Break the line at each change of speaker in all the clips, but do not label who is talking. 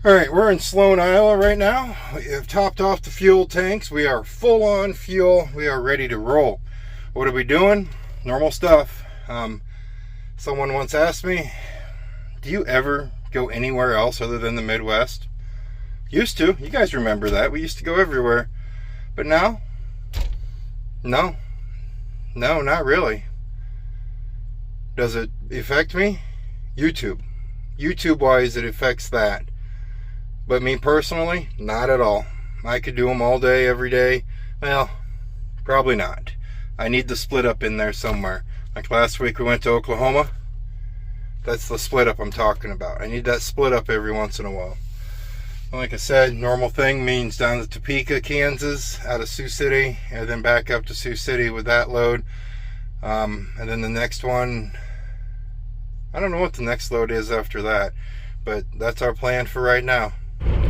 All right, we're in Sloan, Iowa right now. We have topped off the fuel tanks. We are full on fuel. We are ready to roll. What are we doing? Normal stuff. Someone once asked me, do you ever go anywhere else other than the Midwest? Used to. You guys remember that. We used to go everywhere. But now? No, not really. Does it affect me? YouTube-wise, it affects that. But me personally, not at all. I could do them all day, every day. Well, probably not. I need the split up in there somewhere. Like last week we went to Oklahoma. That's the split up I'm talking about. I need that split up every once in a while. Like I said, normal thing means down to Topeka, Kansas, out of Sioux City, and then back up to Sioux City with that load. And then the next one, I don't know what the next load is after that, but that's our plan for right now.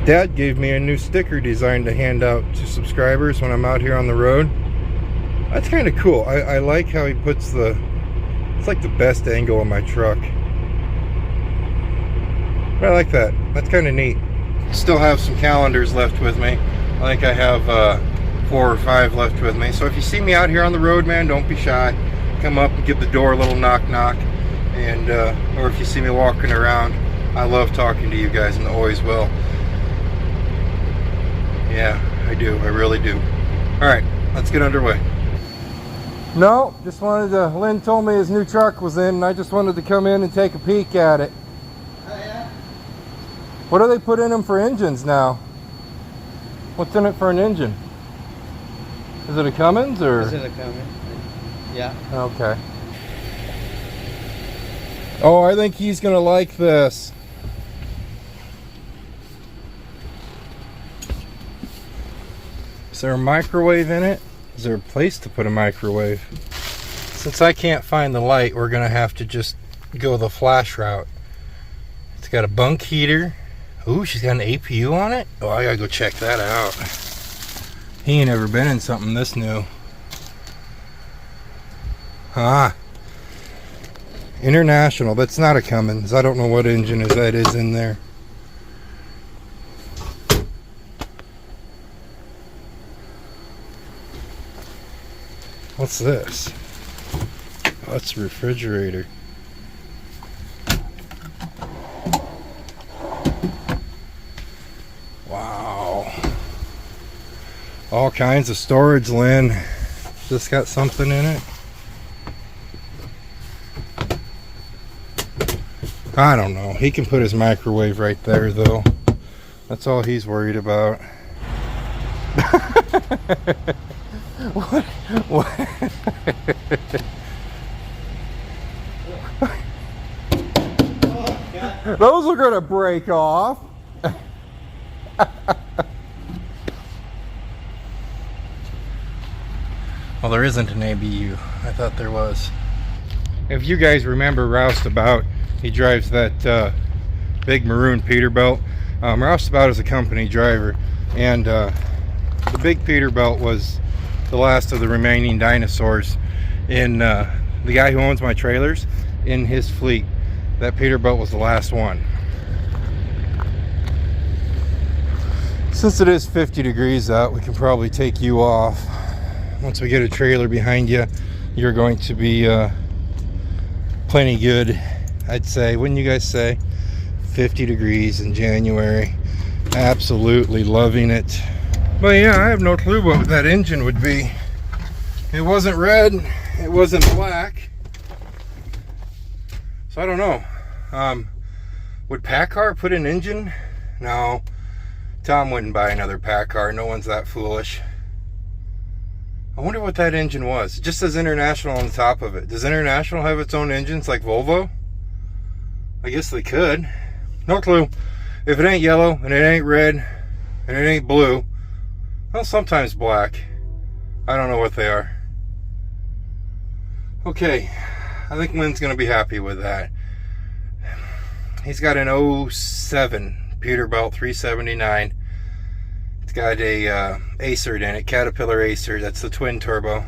Dad gave me a new sticker design to hand out to subscribers when I'm out here on the road. That's kind of cool. I like how he puts it's like the best angle on my truck. But I like that. That's kind of neat. Still have some calendars left with me. I think I have 4 or 5 left with me. So if you see me out here on the road, man, don't be shy. Come up and give the door a little knock knock. And or if you see me walking around, I love talking to you guys and always will. Yeah, I do. I really do. All right, let's get underway. No, just wanted to, Lynn told me his new truck was in, and I just wanted to come in and take a peek at it.
Oh, yeah?
What do they put in them for engines now? What's in it for an engine? Is it a Cummins or?
Is it a Cummins? Yeah.
Okay. Oh, I think he's gonna like this. Is there a microwave in it? Is there a place to put a microwave? Since I can't find the light, we're gonna have to just go the flash route. It's got a bunk heater. Ooh, she's got an APU on it? Oh, I gotta go check that out. He ain't ever been in something this new. Ah. International. That's not a Cummins. I don't know what engine that is in there. What's this? Oh, that's a refrigerator. Wow. All kinds of storage, Lynn. This got something in it? I don't know. He can put his microwave right there, though. That's all he's worried about. What? Those are gonna break off. Well, there isn't an ABU. I thought there was. If you guys remember Roustabout, he drives that big maroon Peterbilt. Roustabout is a company driver, and the big Peterbilt was the last of the remaining dinosaurs in the guy who owns my trailers, in his fleet. That Peterbilt was the last one. Since it is 50 degrees out, we can probably take you off. Once we get a trailer behind you, you're going to be plenty good, I'd say. Wouldn't you guys say? 50 degrees in January. Absolutely loving it. But yeah, I have no clue what that engine would be. It wasn't red, it wasn't black. So I don't know. Would PACCAR put an engine? No. Tom wouldn't buy another PACCAR. No one's that foolish. I wonder what that engine was. It just says International on the top of it. Does International have its own engines like Volvo? I guess they could. No clue. If it ain't yellow, and it ain't red, and it ain't blue, well, sometimes black. I don't know what they are. Okay, I think Lynn's going to be happy with that. He's got an 07 Peterbilt 379. It's got a Acer in it, Caterpillar Acer. That's the twin turbo,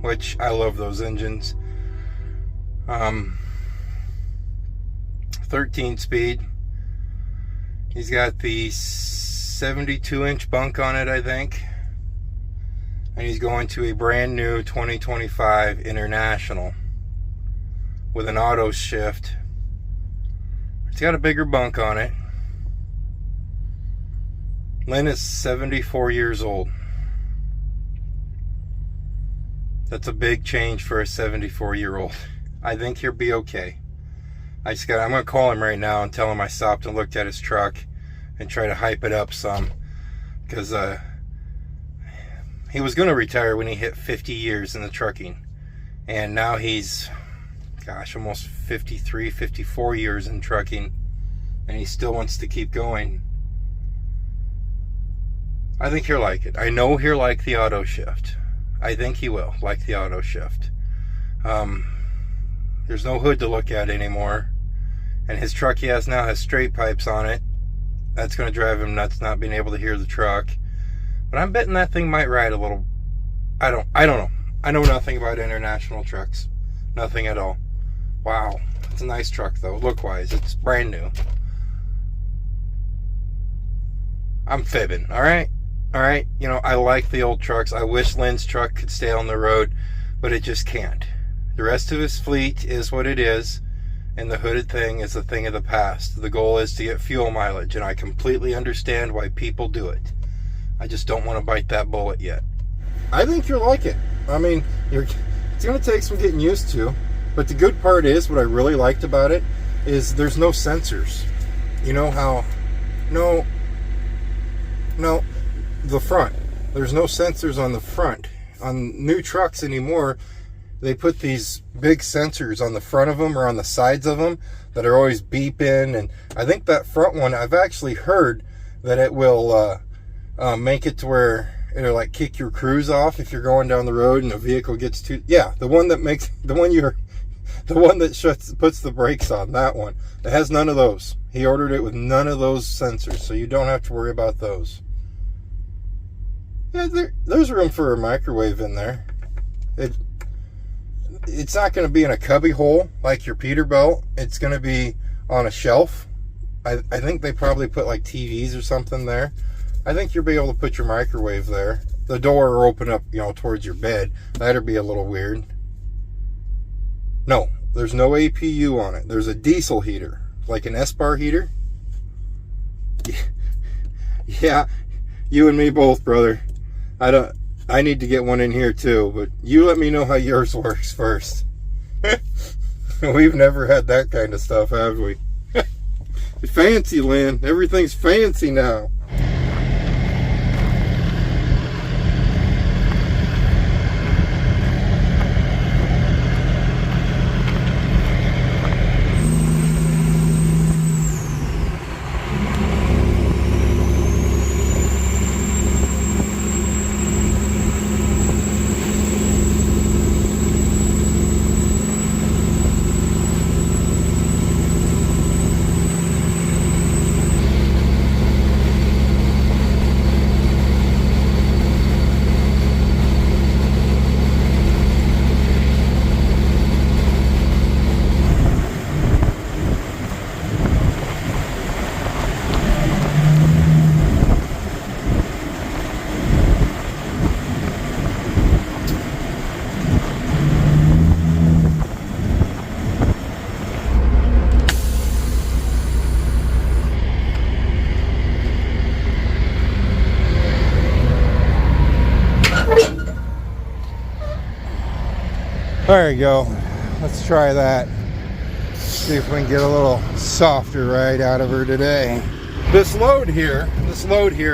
which I love those engines. 13 speed. He's got the 72-inch bunk on it, I think. And he's going to a brand new 2025 International with an auto shift. It's got a bigger bunk on it. Lynn is 74 years old. That's a big change for a 74-year-old. I think he'll be okay. I'm going to call him right now and tell him I stopped and looked at his truck and try to hype it up some. Because he was going to retire when he hit 50 years in the trucking. And now he's, gosh, almost 53, 54 years in trucking. And he still wants to keep going. I think he'll like it. I know he'll like the auto shift. I think he will like the auto shift. There's no hood to look at anymore. And his truck he has now has straight pipes on it. That's going to drive him nuts not being able to hear the truck. But I'm betting that thing might ride a little. I don't know. I know nothing about International trucks. Nothing at all. Wow. It's a nice truck though. Look-wise. It's brand new. I'm fibbing. Alright? Alright? You know, I like the old trucks. I wish Lynn's truck could stay on the road. But it just can't. The rest of his fleet is what it is. And the hooded thing is a thing of the past. The goal is to get fuel mileage. And I completely understand why people do it. I just don't want to bite that bullet yet. I think you'll like it. I mean, it's going to take some getting used to. But the good part is, what I really liked about it, is there's no sensors. You know how... No, the front. There's no sensors on the front. On new trucks anymore, they put these big sensors on the front of them or on the sides of them that are always beeping. And I think that front one, I've actually heard that it will... make it to where it'll like kick your cruise off if you're going down the road and a vehicle gets too. Yeah, the one that puts the brakes on, that one. It has none of those. He ordered it with none of those sensors, so you don't have to worry about those. Yeah, there's room for a microwave in there. It's not going to be in a cubby hole like your Peterbilt. It's going to be on a shelf. I think they probably put like TVs or something there. I think you'll be able to put your microwave there. The door will open up, you know, towards your bed. That'd be a little weird. No, there's no APU on it. There's a diesel heater, like an S-bar heater. Yeah, you and me both, brother. I need to get one in here too, but you let me know how yours works first. We've never had that kind of stuff, have we? Fancy, Lynn. Everything's fancy now. There you go. Let's try that. See if we can get a little softer ride out of her today. This load here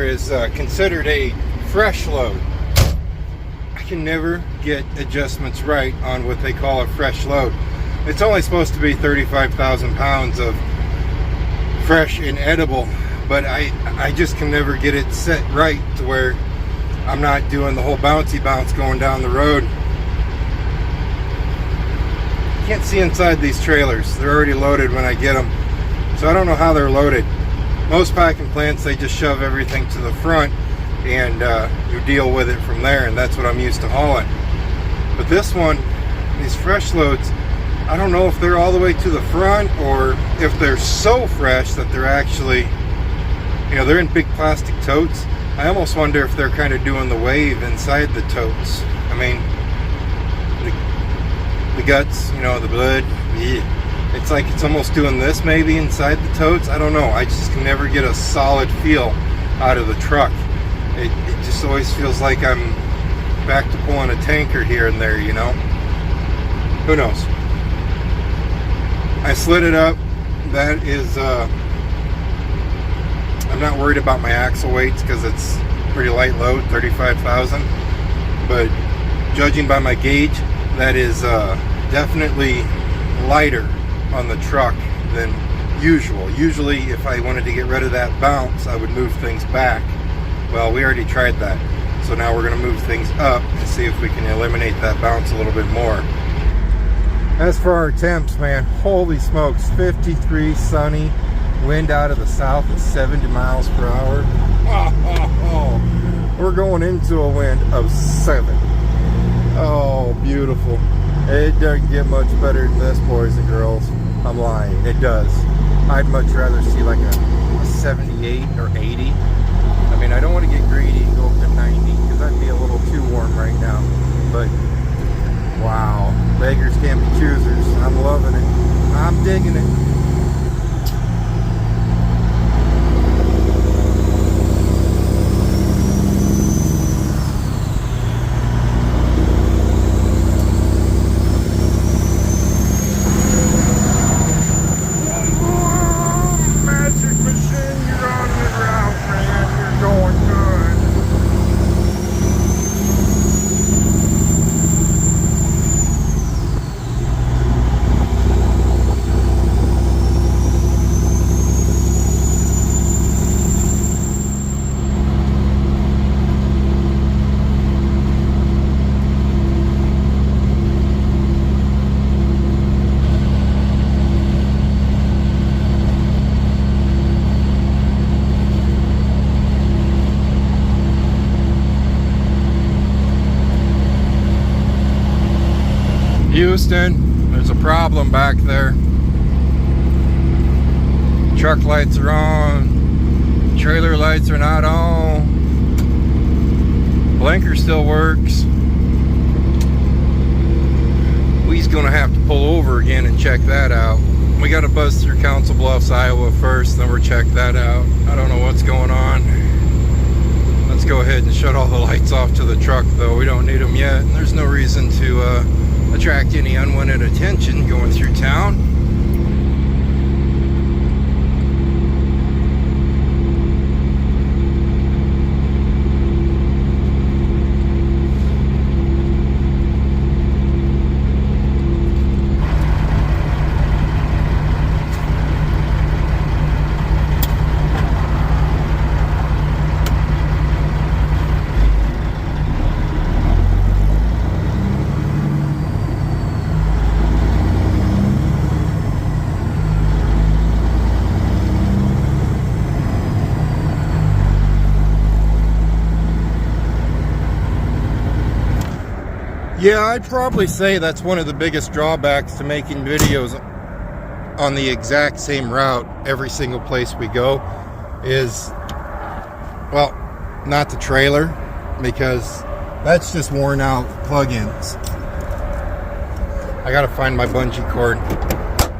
is considered a fresh load. I can never get adjustments right on what they call a fresh load. It's only supposed to be 35,000 pounds of fresh and edible, but I just can never get it set right to where I'm not doing the whole bouncy bounce going down the road. Can't see inside these trailers. They're already loaded when I get them, so I don't know how they're loaded. Most packing plants, they just shove everything to the front and you deal with it from there, and that's what I'm used to hauling. But this one, these fresh loads, I don't know if they're all the way to the front or if they're so fresh that they're actually You know, they're in big plastic totes. I almost wonder if they're kind of doing the wave inside the totes. I mean, the guts, you know, the blood, it's like it's almost doing this maybe inside the totes. I don't know. I just can never get a solid feel out of the truck. It just always feels like I'm back to pulling a tanker here and there, you know. Who knows? I slid it up. That is, I'm not worried about my axle weights because it's pretty light load, 35,000. But judging by my gauge, that is definitely lighter on the truck than usual. Usually if I wanted to get rid of that bounce, I would move things back. Well, we already tried that. So now we're going to move things up and see if we can eliminate that bounce a little bit more. As for our temps, man, holy smokes, 53, sunny, wind out of the south at 70 miles per hour. We're going into a wind of 7. Oh, beautiful. It doesn't get much better than this, boys and girls. I'm lying, it does. I'd much rather see like a 78 or 80. I mean, I don't want to get greedy and go up to 90 because that'd be a little too warm right now. But wow, beggars can't be choosers. I'm loving it. I'm digging it. Houston, there's a problem back there. Truck lights are on, trailer lights are not on, blinker still works. We's gonna have to pull over again and check that out. We gotta buzz through Council Bluffs, Iowa first, then we'll check that out. I don't know what's going on. Let's go ahead and shut all the lights off to the truck though. We don't need them yet, and there's no reason to attract any unwanted attention going through town. Yeah, I'd probably say that's one of the biggest drawbacks to making videos on the exact same route every single place we go is, well, not the trailer, because that's just worn out plug-ins. I gotta find my bungee cord.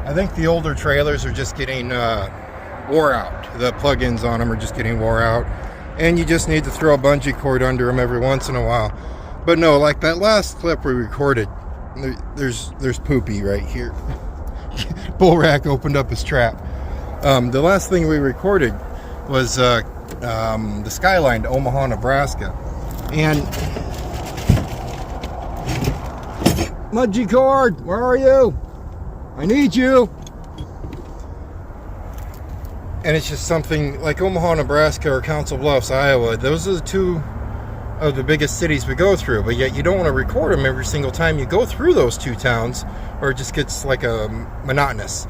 I think the older trailers are just getting wore out. The plug-ins on them are just getting wore out, and you just need to throw a bungee cord under them every once in a while. But no, like that last clip we recorded, there's poopy right here. Bull Rack opened up his trap. The last thing we recorded was the skyline to Omaha, Nebraska. And Mudgy Cord, where are you? I need you. And it's just something like Omaha, Nebraska or Council Bluffs, Iowa. Those are the two of the biggest cities we go through, but yet you don't want to record them every single time you go through those two towns, or it just gets like a monotonous.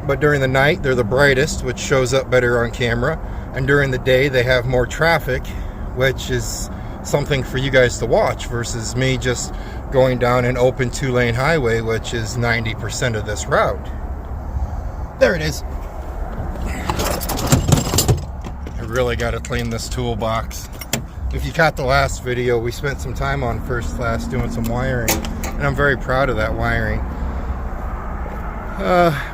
But during the night they're the brightest, which shows up better on camera, and during the day they have more traffic, which is something for you guys to watch versus me just going down an open 2-lane highway, which is 90% of this route. There it is. really got to clean this toolbox. If you caught the last video, we spent some time on first class doing some wiring, and I'm very proud of that wiring.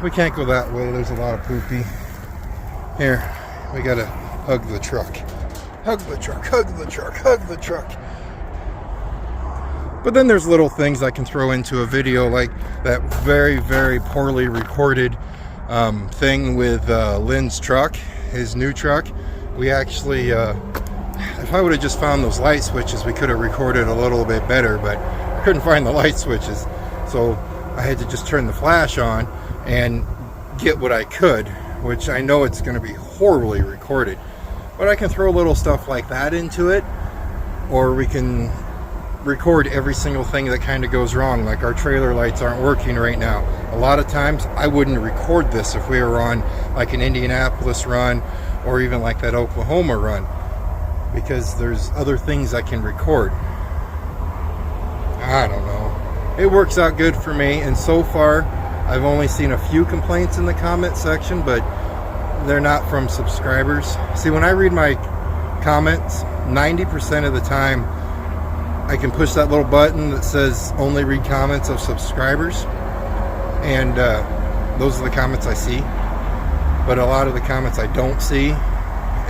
We can't go that way. There's a lot of poopy. Here, we got to hug the truck. Hug the truck, hug the truck, hug the truck. But then there's little things I can throw into a video, like that very, very poorly recorded thing with Lynn's truck, his new truck. We actually, if I would have just found those light switches, we could have recorded a little bit better, but I couldn't find the light switches. So I had to just turn the flash on and get what I could, which I know it's going to be horribly recorded. But I can throw little stuff like that into it, or we can record every single thing that kind of goes wrong, like our trailer lights aren't working right now. A lot of times I wouldn't record this if we were on like an Indianapolis run or even like that Oklahoma run, because there's other things I can record. I don't know. It works out good for me, and so far I've only seen a few complaints in the comment section, but they're not from subscribers. See, when I read my comments, 90% of the time I can push that little button that says only read comments of subscribers, and those are the comments I see. But a lot of the comments I don't see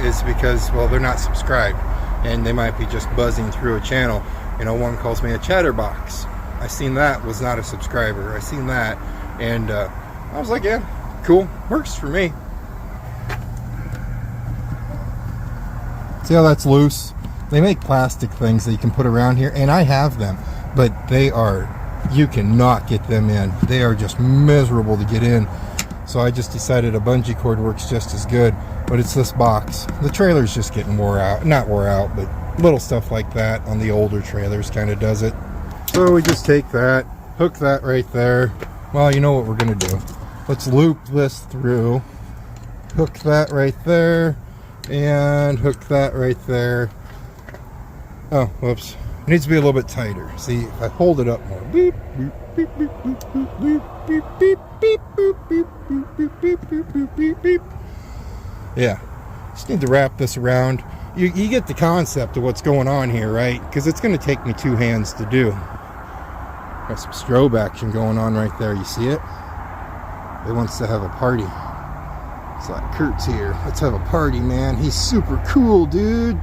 is because, well, they're not subscribed, and they might be just buzzing through a channel. You know, one calls me a chatterbox. I seen that, was not a subscriber. I seen that, and I was like, yeah, cool, works for me. See how that's loose? They make plastic things that you can put around here, and I have them, but they are, you cannot get them in. They are just miserable to get in. So I just decided a bungee cord works just as good, but it's this box. The trailer's just getting wore out. Not wore out, but little stuff like that on the older trailers kind of does it. So we just take that, hook that right there. Well, you know what we're going to do. Let's loop this through, hook that right there, and hook that right there. Oh, whoops. It needs to be a little bit tighter. See, if I hold it up more. Beep, beep, beep, beep, beep, beep, beep, beep, beep, beep, beep, beep, beep, beep, beep, beep, beep, beep, beep. Yeah. Just need to wrap this around. You get the concept of what's going on here, right? Because it's going to take me 2 hands to do. Got some strobe action going on right there. You see it? It wants to have a party. It's like Kurt's here. Let's have a party, man. He's super cool, dude.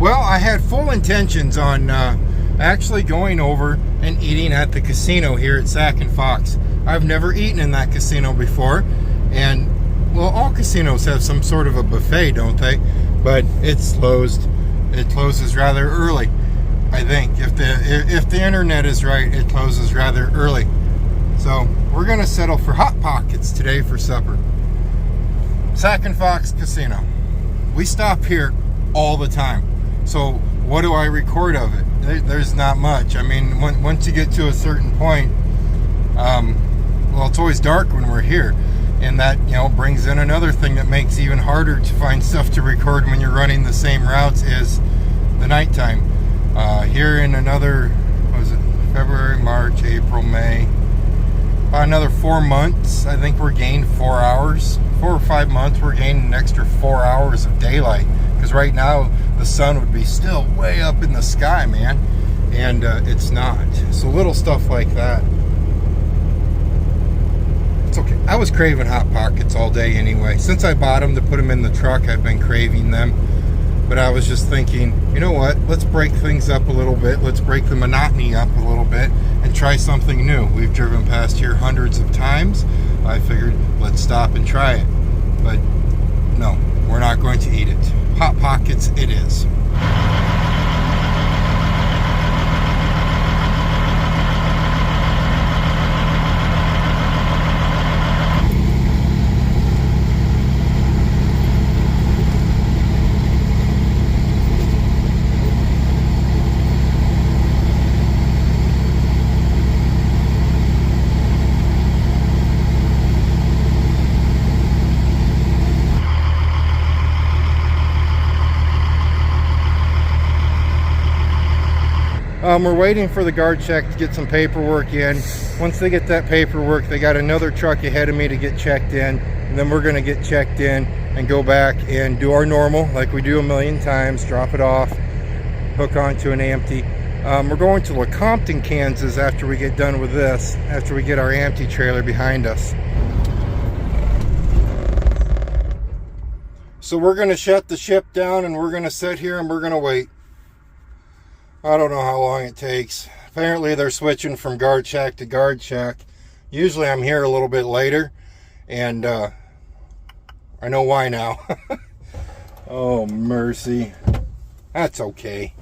I had full intentions on actually going over and eating at the casino here at Sac and Fox. I've never eaten in that casino before, and well, all casinos have some sort of a buffet, don't they? But it's closed. It closes rather early, I think. If the internet is right, it closes rather early. So we're gonna settle for Hot Pockets today for supper. Sac and Fox Casino. We stop here all the time. So what do I record of it? There's not much. I mean, once you get to a certain point, well, it's always dark when we're here, and that, you know, brings in another thing that makes it even harder to find stuff to record when you're running the same routes as the nighttime. Here in another, what was it, February, March, April, May, about another 4 months, I think we're gained 4 hours 4 or 5 months, we're gaining an extra 4 hours of daylight. Because right now, the sun would be still way up in the sky, man. And it's not. So little stuff like that. It's okay. I was craving Hot Pockets all day anyway. Since I bought them to put them in the truck, I've been craving them. But I was just thinking, you know what? Let's break things up a little bit. Let's break the monotony up a little bit and try something new. We've driven past here hundreds of times. I figured, let's stop and try it. But no, we're not going to eat it. Hot Pockets it is. We're waiting for the guard check to get some paperwork in. Once they get that paperwork, they got another truck ahead of me to get checked in, and then we're going to get checked in and go back and do our normal like we do a million times, drop it off, hook onto an empty. We're going to Lecompton, Kansas after we get done with this, after we get our empty trailer behind us. So we're going to shut the ship down and we're going to sit here and we're going to wait. I don't know how long it takes. Apparently they're switching from guard shack to guard shack. Usually I'm here a little bit later, and I know why now. Oh, mercy. That's okay.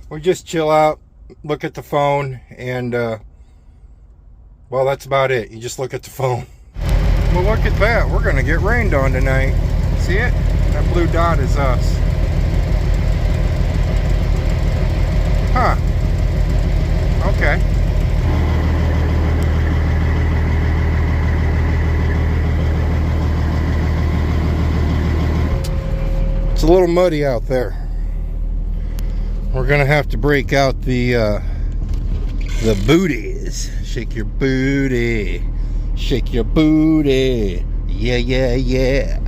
We just chill out, look at the phone, and well, that's about it. You just look at the phone. Well, look at that. We're going to get rained on tonight. See it? That blue dot is us. Huh. Okay. It's a little muddy out there. We're gonna have to break out the booties. Shake your booty. Shake your booty. Yeah, yeah, yeah.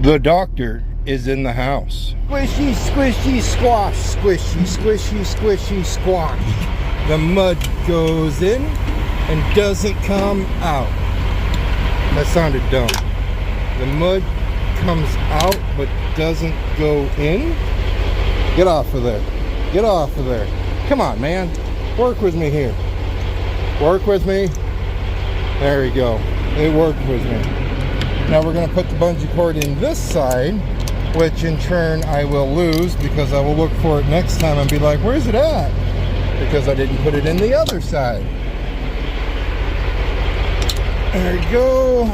The doctor is in the house. Squishy, squishy, squash. Squishy, squishy, squishy, squash. The mud goes in and doesn't come out. That sounded dumb. The mud comes out but doesn't go in. Get off of there. Get off of there. Come on, man. Work with me here. Work with me. There you go. It worked with me. Now we're going to put the bungee cord in this side, which in turn I will lose because I will look for it next time and be like, where's it at? Because I didn't put it in the other side. There you go.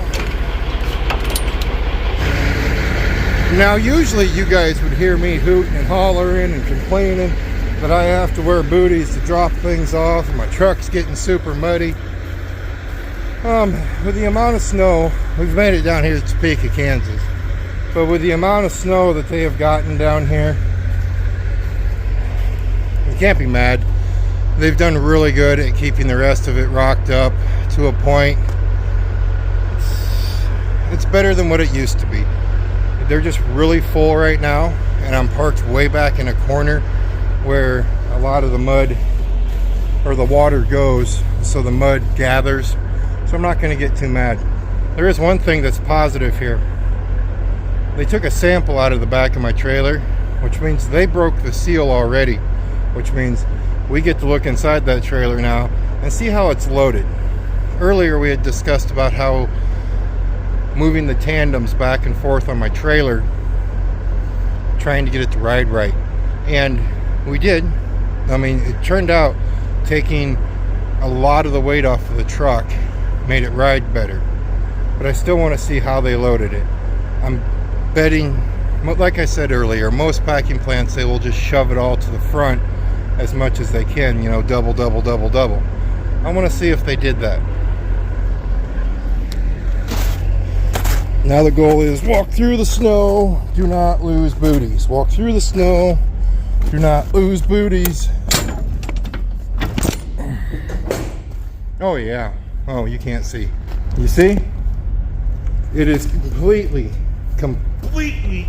Now usually you guys would hear me hooting and hollering and complaining that I have to wear booties to drop things off and my truck's getting super muddy. With the amount of snow, we've made it down here to Topeka, Kansas. But with the amount of snow that they have gotten down here, you can't be mad. They've done really good at keeping the rest of it rocked up to a point. It's better than what it used to be. They're just really full right now, and I'm parked way back in a corner where a lot of the mud or the water goes, so the mud gathers. So I'm not going to get too mad. There is one thing that's positive here. They took a sample out of the back of my trailer, which means they broke the seal already, which means we get to look inside that trailer now and see how it's loaded. Earlier we had discussed about how moving the tandems back and forth on my trailer, trying to get it to ride right, and we did. I mean, it turned out taking a lot of the weight off of the truck made it ride better, but I still want to see how they loaded it. I'm betting, like I said earlier, most packing plants, they will just shove it all to the front as much as they can, you know, double, double, double, double. I want to see if they did that. Now the goal is walk through the snow, do not lose booties. Walk through the snow, do not lose booties. Oh yeah. Oh, you can't see. You see? It is completely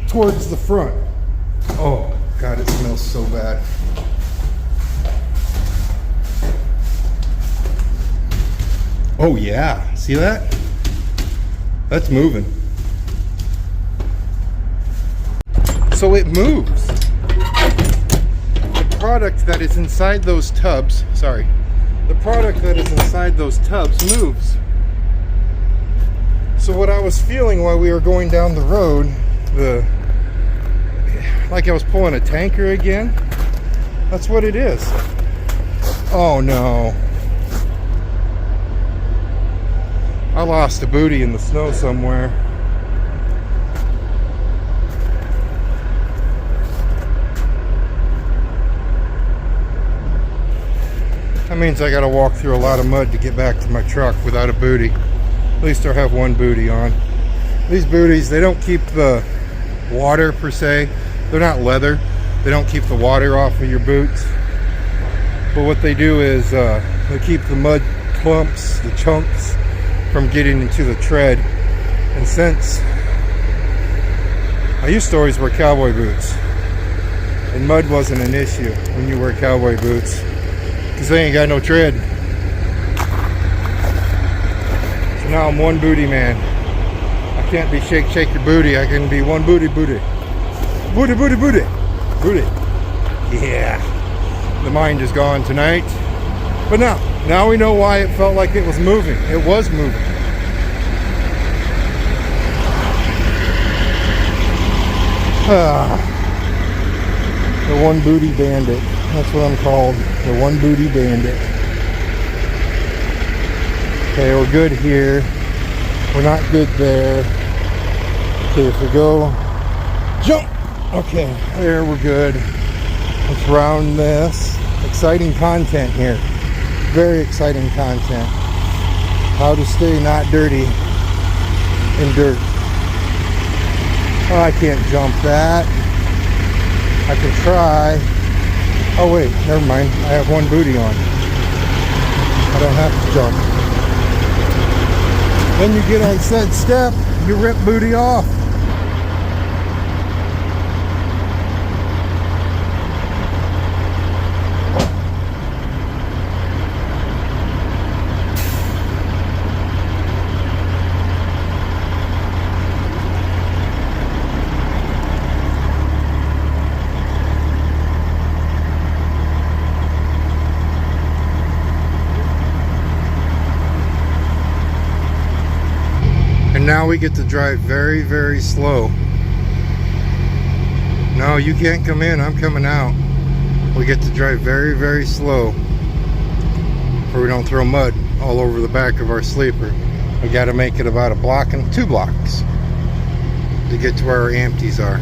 towards the front. Oh God, it smells so bad. Oh yeah, see that? That's moving. So it moves. The product that is inside those tubs, the product that is inside those tubs moves. So what I was feeling while we were going down the road, like I was pulling a tanker again. That's what it is. Oh no. I lost a booty in the snow somewhere. That means I gotta walk through a lot of mud to get back to my truck without a booty. At least I'll have one booty on. These booties, they don't keep the water per se. They're not leather. They don't keep the water off of your boots. But what they do is they keep the mud clumps, the chunks, from getting into the tread. And since I used to always wear cowboy boots, and mud wasn't an issue when you wear cowboy boots, because they ain't got no tread. So now I'm one booty man. I can't be shake your booty. I can be one booty. Booty. Yeah. The mind is gone tonight. But now we know why it felt like it was moving. It was moving. The one booty bandit. That's what I'm called. The one booty bandit. Okay, we're good here. We're not good there. Okay, if we go jump. Okay, there we're good. Let's round this. Exciting content here. Very exciting content. How to stay not dirty in dirt. Oh, I can't jump that. I can try. Oh wait, never mind. I have one booty on. I don't have to jump. Then you get on said step, you rip booty off. And now we get to drive very, very slow. No, you can't come in, I'm coming out. We get to drive very, very slow, or we don't throw mud all over the back of our sleeper. We got to make it about a block and 2 blocks to get to where our empties are.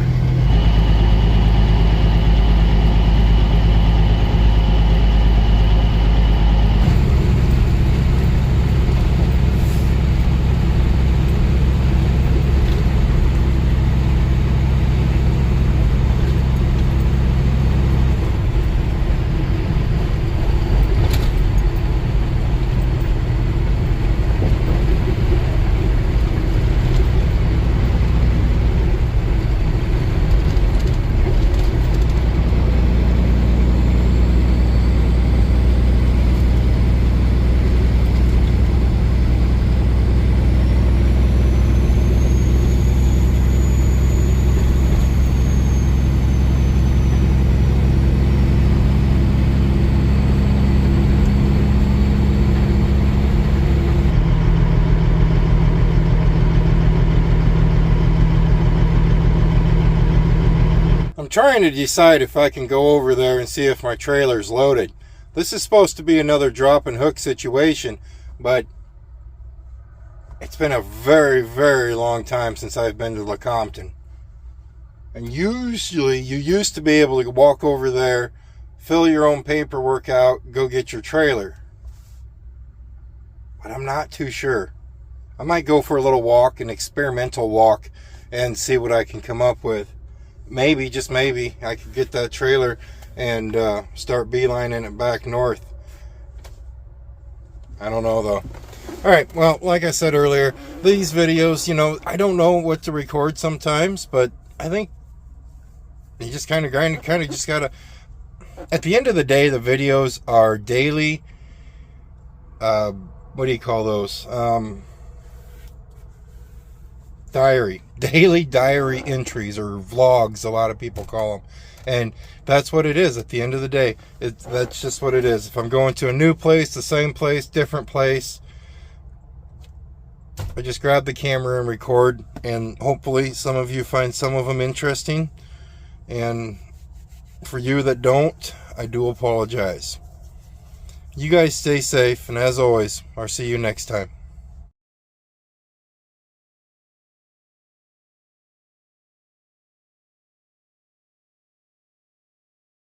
Trying to decide if I can go over there and see if my trailer's loaded. This is supposed to be another drop and hook situation, but it's been a very, very long time since I've been to Lecompton. And usually you used to be able to walk over there, fill your own paperwork out, go get your trailer. But I'm not too sure. I might go for a little walk, an experimental walk, and see what I can come up with. Maybe, just maybe, I could get that trailer and start beelining it back north. I don't know though. All right. Well, like I said earlier, these videos, you know, I don't know what to record sometimes, but I think you just kind of just gotta. At the end of the day, the videos are daily. What do you call those? Daily diary entries, or vlogs, a lot of people call them. And that's what it is at the end of the day. That's just what it is. If I'm going to a new place, the same place, different place, I just grab the camera and record, and hopefully some of you find some of them interesting. And for you that don't, I do apologize. You guys stay safe, and as always, I'll see you next time.